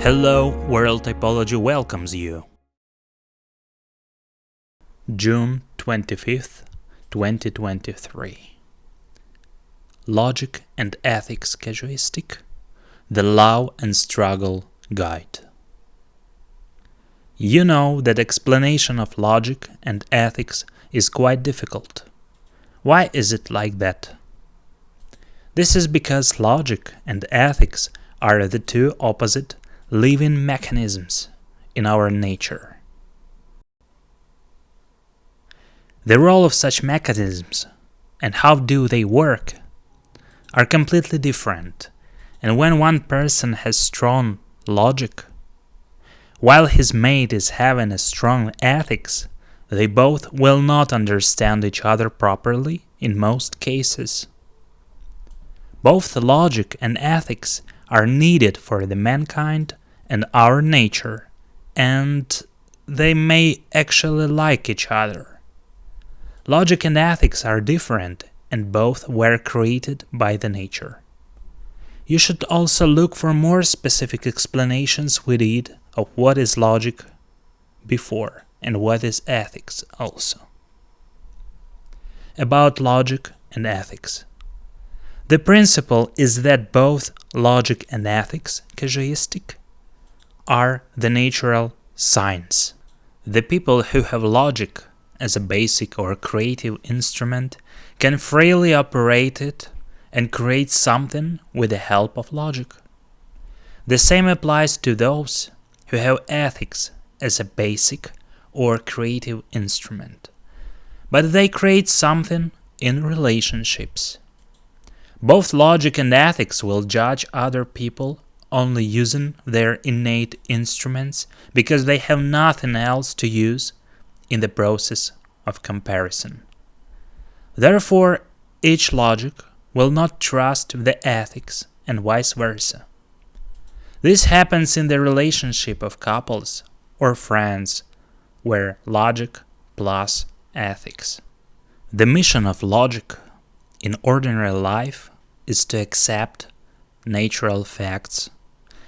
Hello, World Typology welcomes you. June 25th, 2023. Logic and Ethics Casuistic, the Law and Struggle Guide. You know that explanation of logic and ethics is quite difficult. Why is it like that? This is because logic and ethics are the two opposite living mechanisms in our nature. The role of such mechanisms and how do they work are completely different, and when one person has strong logic, while his mate is having a strong ethics, they both will not understand each other properly in most cases. Both logic and ethics are needed for the mankind and our nature, and they may actually like each other. Logic and ethics are different, and both were created by the nature. You should also look for more specific explanations we did of what is logic before and what is ethics also. About logic and ethics. The principle is that both logic and ethics, casuistic, are the natural science. The people who have logic as a basic or creative instrument can freely operate it and create something with the help of logic. The same applies to those who have ethics as a basic or creative instrument, but they create something in relationships. Both logic and ethics will judge other people only using their innate instruments because they have nothing else to use in the process of comparison. Therefore, each logic will not trust the ethics and vice versa. This happens in the relationship of couples or friends, where logic plus ethics. The mission of logic in ordinary life is to accept natural facts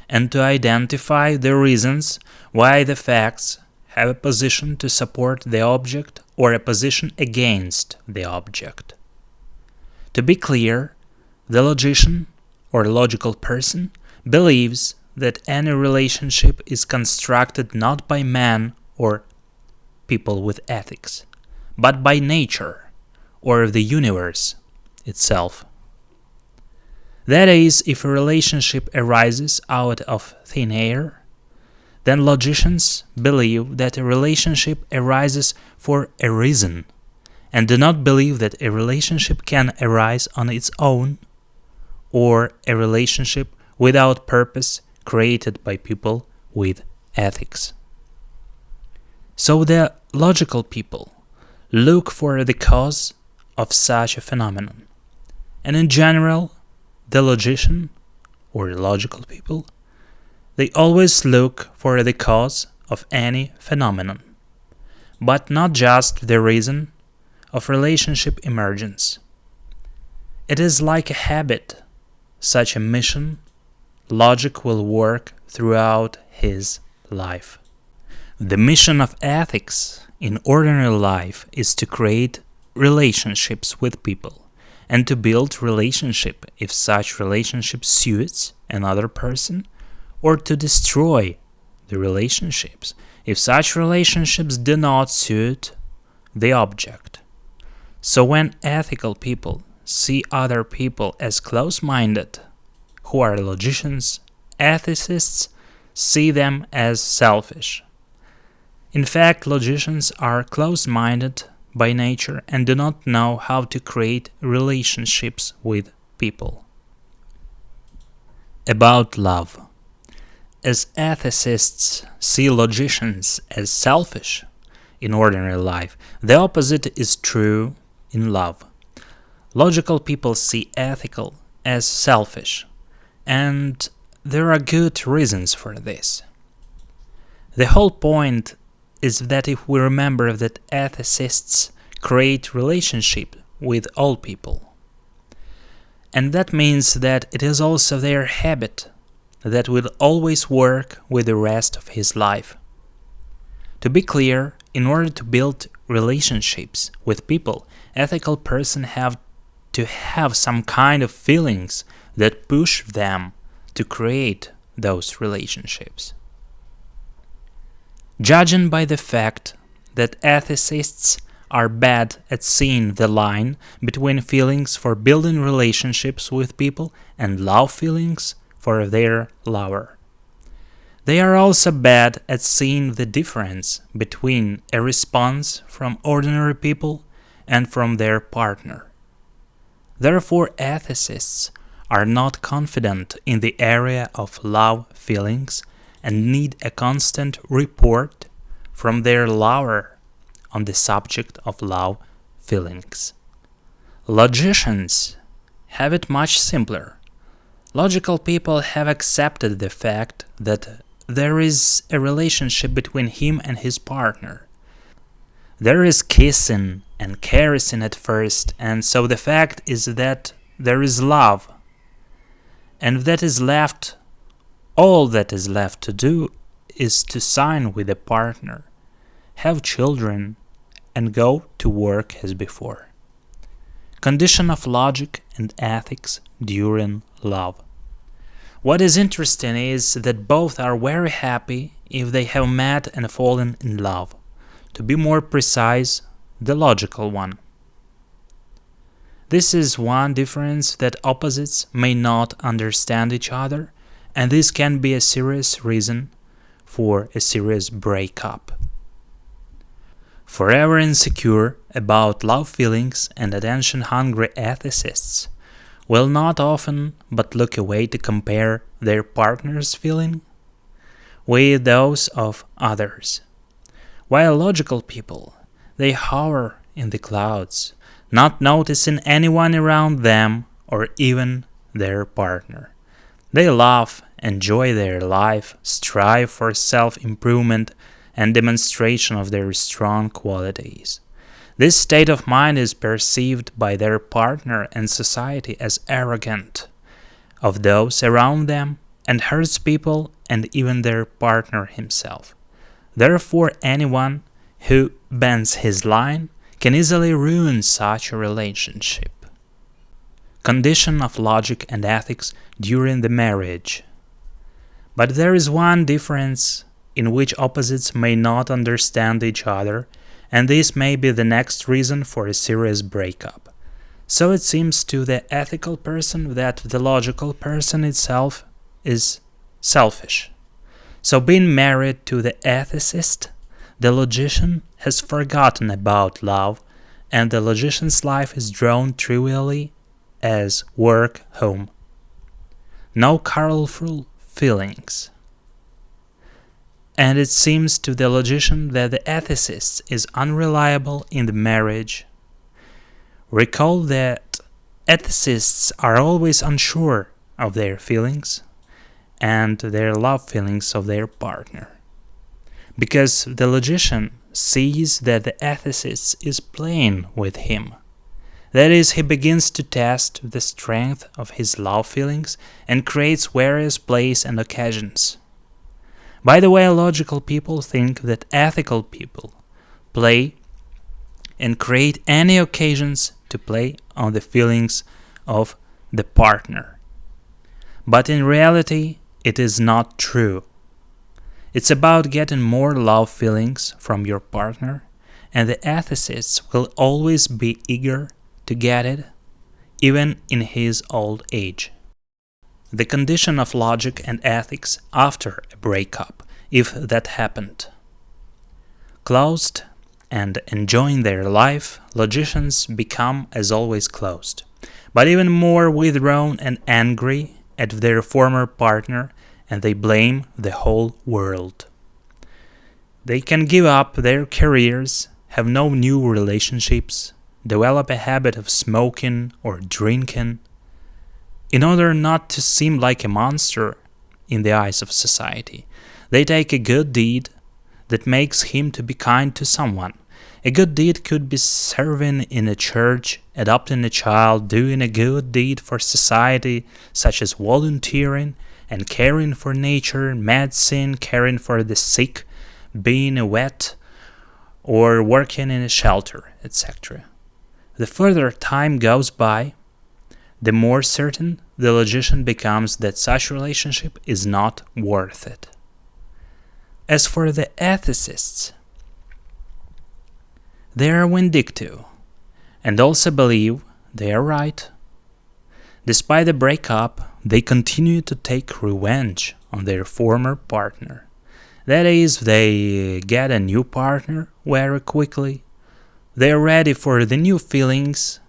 and to identify the reasons why the facts have a position to support the object or a position against the object. To be clear, the logician or logical person believes that any relationship is constructed not by man or people with ethics, but by nature or the universe itself. That is, if a relationship arises out of thin air, then logicians believe that a relationship arises for a reason, and do not believe that a relationship can arise on its own, or a relationship without purpose created by people with ethics. So the logical people look for the cause of such a phenomenon, and in general, the logician or logical people, they always look for the cause of any phenomenon, but not just the reason of relationship emergence. It is like a habit, such a mission, logic will work throughout his life. The mission of ethics in ordinary life is to create relationships with people and to build relationship if such relationship suits another person, or to destroy the relationships if such relationships do not suit the object. So when ethical people see other people as close-minded, who are logicians, ethicists see them as selfish. In fact, logicians are close-minded by nature and do not know how to create relationships with people. About love. As ethicists see logicians as selfish in ordinary life, the opposite is true in love. Logical people see ethical as selfish, and there are good reasons for this. The whole point is that if we remember that ethicists create relationship with all people, and that means that it is also their habit that will always work with the rest of his life. To be clear, in order to build relationships with people, ethical persons have to have some kind of feelings that push them to create those relationships. Judging by the fact that ethicists are bad at seeing the line between feelings for building relationships with people and love feelings for their lover. They are also bad at seeing the difference between a response from ordinary people and from their partner. Therefore, ethicists are not confident in the area of love feelings and need a constant report from their lover on the subject of love feelings. Logicians have it much simpler. Logical people have accepted the fact that there is a relationship between him and his partner. There is kissing and caressing at first, and so the fact is that there is love. And all that is left to do is to sign with a partner, have children, and go to work as before. Condition of logic and ethics during love. What is interesting is that both are very happy if they have met and fallen in love. To be more precise, the logical one. This is one difference, that opposites may not understand each other, and this can be a serious reason for a serious breakup. Forever insecure about love feelings and attention-hungry ethicists will not often but look away to compare their partner's feeling with those of others. While logical people, they hover in the clouds, not noticing anyone around them or even their partner. They love, enjoy their life, strive for self-improvement and demonstration of their strong qualities. This state of mind is perceived by their partner and society as arrogant of those around them and hurts people and even their partner himself. Therefore, anyone who bends his line can easily ruin such a relationship. Condition of logic and ethics during the marriage. But there is one difference in which opposites may not understand each other, and this may be the next reason for a serious breakup. So it seems to the ethical person that the logical person itself is selfish. So being married to the ethicist, the logician has forgotten about love, and the logician's life is drawn trivially as work home. No colorful feelings. And it seems to the logician that the ethicist is unreliable in the marriage. Recall that ethicists are always unsure of their feelings and their love feelings of their partner, because the logician sees that the ethicist is playing with him. That is, he begins to test the strength of his love feelings and creates various plays and occasions. By the way, logical people think that ethical people play and create any occasions to play on the feelings of the partner. But in reality, it is not true. It's about getting more love feelings from your partner, and the ethicist will always be eager to get it, even in his old age. The condition of logic and ethics after a breakup, if that happened. Closed and enjoying their life, logicians become as always closed, but even more withdrawn and angry at their former partner, and they blame the whole world. They can give up their careers, have no new relationships, develop a habit of smoking or drinking, in order not to seem like a monster in the eyes of society. They take a good deed that makes him to be kind to someone. A good deed could be serving in a church, adopting a child, doing a good deed for society, such as volunteering, and caring for nature, medicine, caring for the sick, being a vet, or working in a shelter, etc. The further time goes by, the more certain the logician becomes that such relationship is not worth it. As for the ethicists, they are vindictive and also believe they are right. Despite the breakup, they continue to take revenge on their former partner. That is, they get a new partner very quickly. They are ready for the new feelings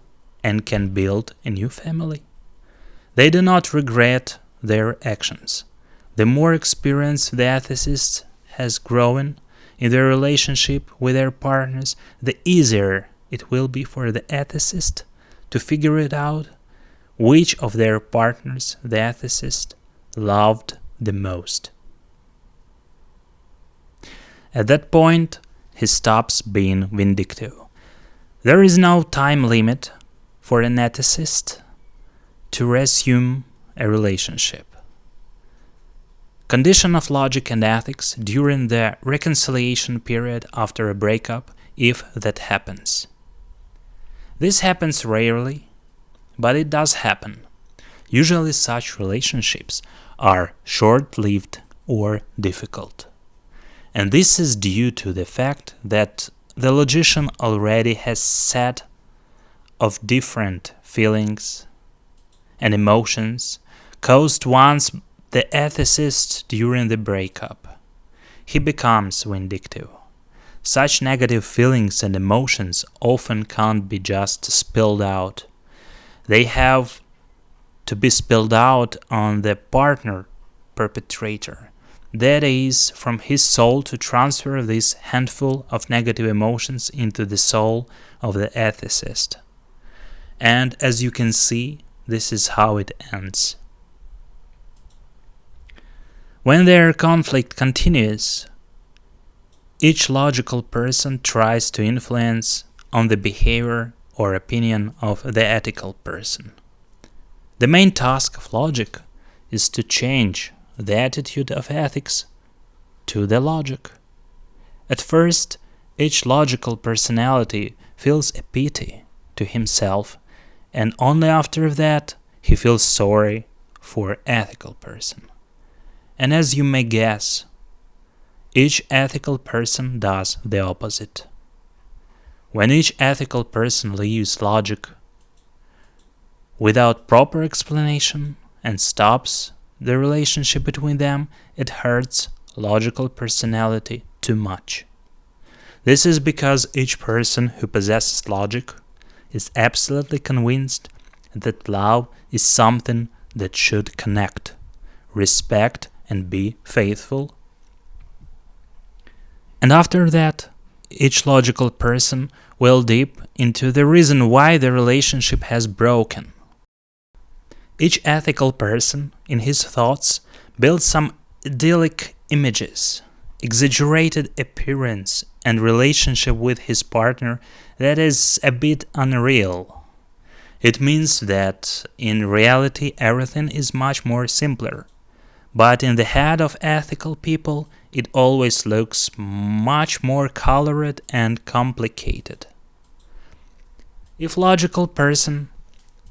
and can build a new family. They do not regret their actions. The more experience the ethicist has grown in their relationship with their partners, the easier it will be for the ethicist to figure it out which of their partners the ethicist loved the most. At that point, he stops being vindictive. There is no time limit for an ethicist to resume a relationship. Condition of logic and ethics during the reconciliation period after a breakup, if that happens. This happens rarely, but it does happen. Usually such relationships are short-lived or difficult. And this is due to the fact that the logician already has set of different feelings and emotions caused once the ethicist during the breakup. He becomes vindictive. Such negative feelings and emotions often can't be just spilled out. They have to be spilled out on the partner perpetrator. That is, from his soul to transfer this handful of negative emotions into the soul of the ethicist. And as you can see, this is how it ends. When their conflict continues, each logical person tries to influence on the behavior or opinion of the ethical person. The main task of logic is to change the attitude of ethics to the logic. At first, each logical personality feels a pity to himself, and only after that he feels sorry for ethical person. And as you may guess, each ethical person does the opposite. When each ethical person leaves logic without proper explanation and stops the relationship between them, it hurts logical personality too much. This is because each person who possesses logic is absolutely convinced that love is something that should connect, respect, and be faithful. And after that, each logical person will dip into the reason why the relationship has broken. Each ethical person, in his thoughts, builds some idyllic images, exaggerated appearance, and relationship with his partner that is a bit unreal. It means that in reality everything is much more simpler. But in the head of ethical people, it always looks much more colored and complicated. If logical person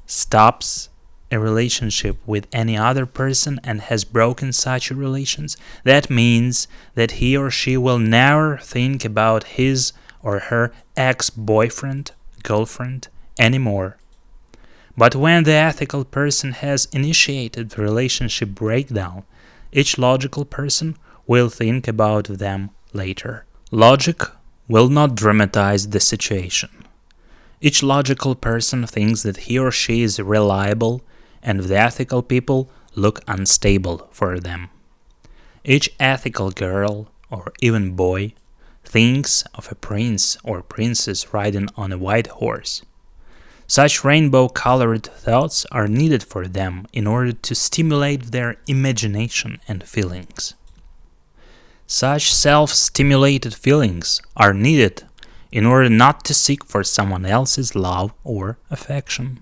stops a relationship with any other person and has broken such relations, that means that he or she will never think about his or her ex-boyfriend, girlfriend anymore. But when the ethical person has initiated the relationship breakdown, each logical person will think about them later. Logic will not dramatize the situation. Each logical person thinks that he or she is reliable, and the ethical people look unstable for them. Each ethical girl, or even boy, thinks of a prince or princess riding on a white horse. Such rainbow-colored thoughts are needed for them in order to stimulate their imagination and feelings. Such self-stimulated feelings are needed in order not to seek for someone else's love or affection.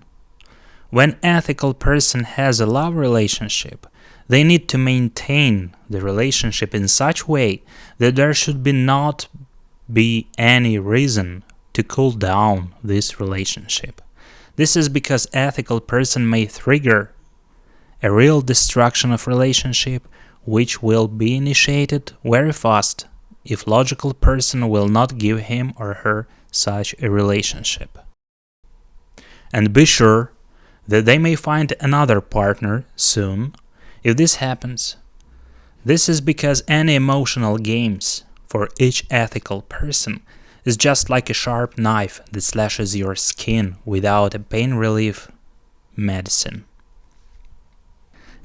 When an ethical person has a love relationship, They need to maintain the relationship in such a way that there should not be any reason to cool down this relationship. This is because ethical person may trigger a real destruction of relationship, which will be initiated very fast if logical person will not give him or her such a relationship. And be sure that they may find another partner soon if this happens. This is because any emotional games for each ethical person is just like a sharp knife that slashes your skin without a pain relief medicine.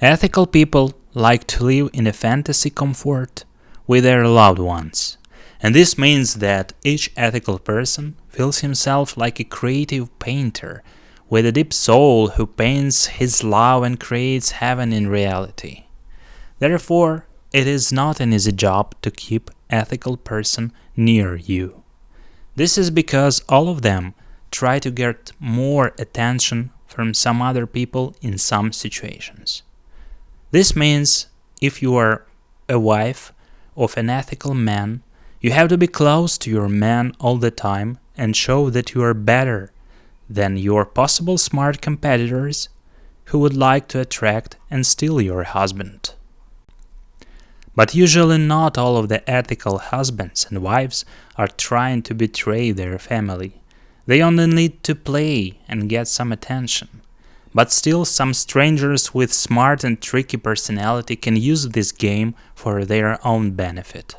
Ethical people like to live in a fantasy comfort with their loved ones, and this means that each ethical person feels himself like a creative painter with a deep soul who paints his love and creates heaven in reality. Therefore, it is not an easy job to keep ethical person near you. This is because all of them try to get more attention from some other people in some situations. This means if you are a wife of an ethical man, you have to be close to your man all the time and show that you are better than your possible smart competitors who would like to attract and steal your husband. But usually not all of the ethical husbands and wives are trying to betray their family. They only need to play and get some attention. But still, some strangers with smart and tricky personality can use this game for their own benefit.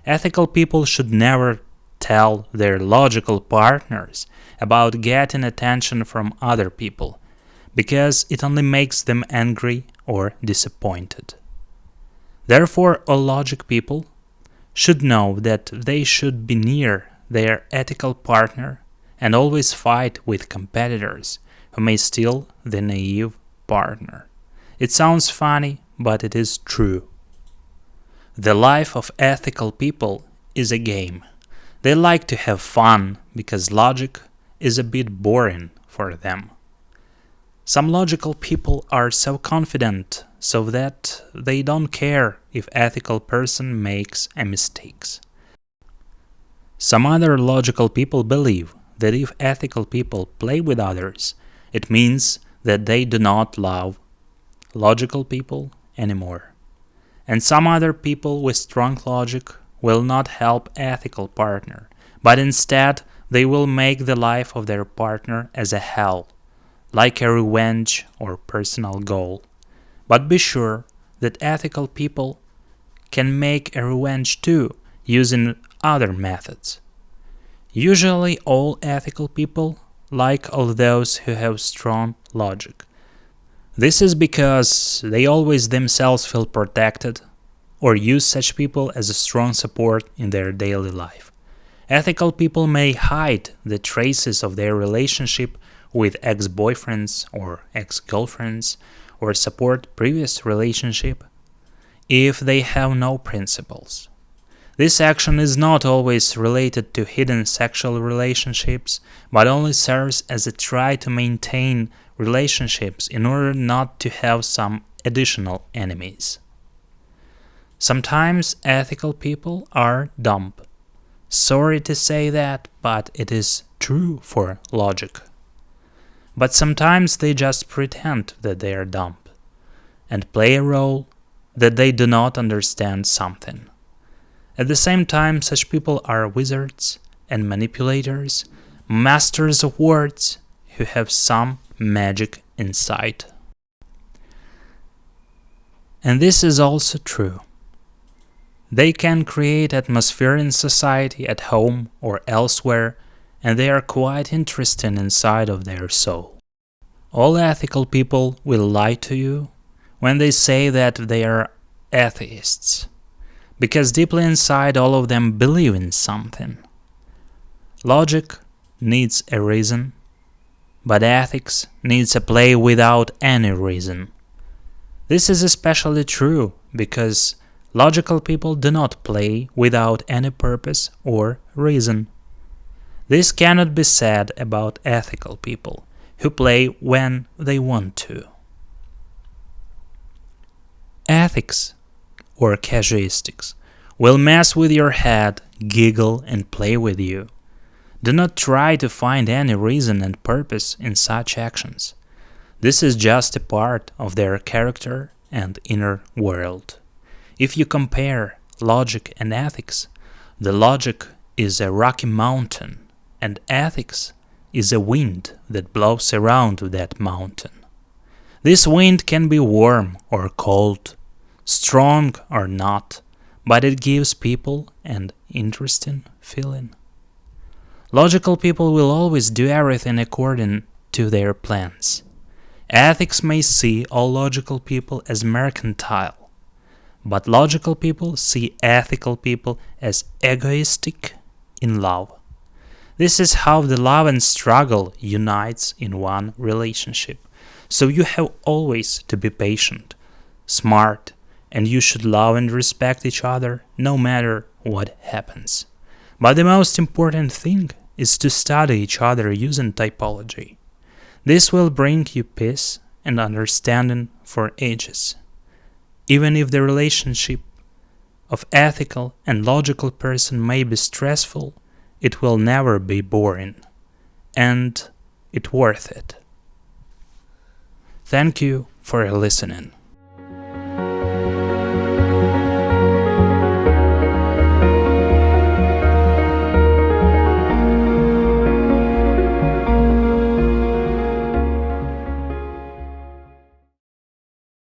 Ethical people should never tell their logical partners about getting attention from other people, because it only makes them angry or disappointed. Therefore, all logic people should know that they should be near their ethical partner and always fight with competitors who may steal the naive partner. It sounds funny, but it is true. The life of ethical people is a game. They like to have fun because logic is a bit boring for them. Some logical people are so confident so that they don't care if ethical person makes a mistakes. Some other logical people believe that if ethical people play with others, it means that they do not love logical people anymore. And some other people with strong logic will not help ethical partner, but instead they will make the life of their partner as a hell, like a revenge or personal goal. But be sure that ethical people can make a revenge too, using other methods. Usually all ethical people like all those who have strong logic. This is because they always themselves feel protected or use such people as a strong support in their daily life. Ethical people may hide the traces of their relationship with ex-boyfriends or ex-girlfriends or support previous relationship if they have no principles. This action is not always related to hidden sexual relationships, but only serves as a try to maintain relationships in order not to have some additional enemies. Sometimes ethical people are dumb. Sorry to say that, but it is true for logic. But sometimes they just pretend that they are dumb and play a role that they do not understand something. At the same time, such people are wizards and manipulators, masters of words who have some magic inside. And this is also true. They can create atmosphere in society at home or elsewhere, and they are quite interesting inside of their soul. All ethical people will lie to you when they say that they are atheists, because deeply inside all of them believe in something. Logic needs a reason, but ethics needs a play without any reason. This is especially true because logical people do not play without any purpose or reason. This cannot be said about ethical people, who play when they want to. Ethics, or casuistics, will mess with your head, giggle, and play with you. Do not try to find any reason and purpose in such actions. This is just a part of their character and inner world. If you compare logic and ethics, the logic is a rocky mountain, and ethics is a wind that blows around that mountain. This wind can be warm or cold, strong or not, but it gives people an interesting feeling. Logical people will always do everything according to their plans. Ethics may see all logical people as mercantile, but logical people see ethical people as egoistic in love. This is how the love and struggle unites in one relationship. So you have always to be patient, smart, and you should love and respect each other no matter what happens. But the most important thing is to study each other using typology. This will bring you peace and understanding for ages. Even if the relationship of ethical and logical person may be stressful, it will never be boring, and it's worth it. Thank you for listening.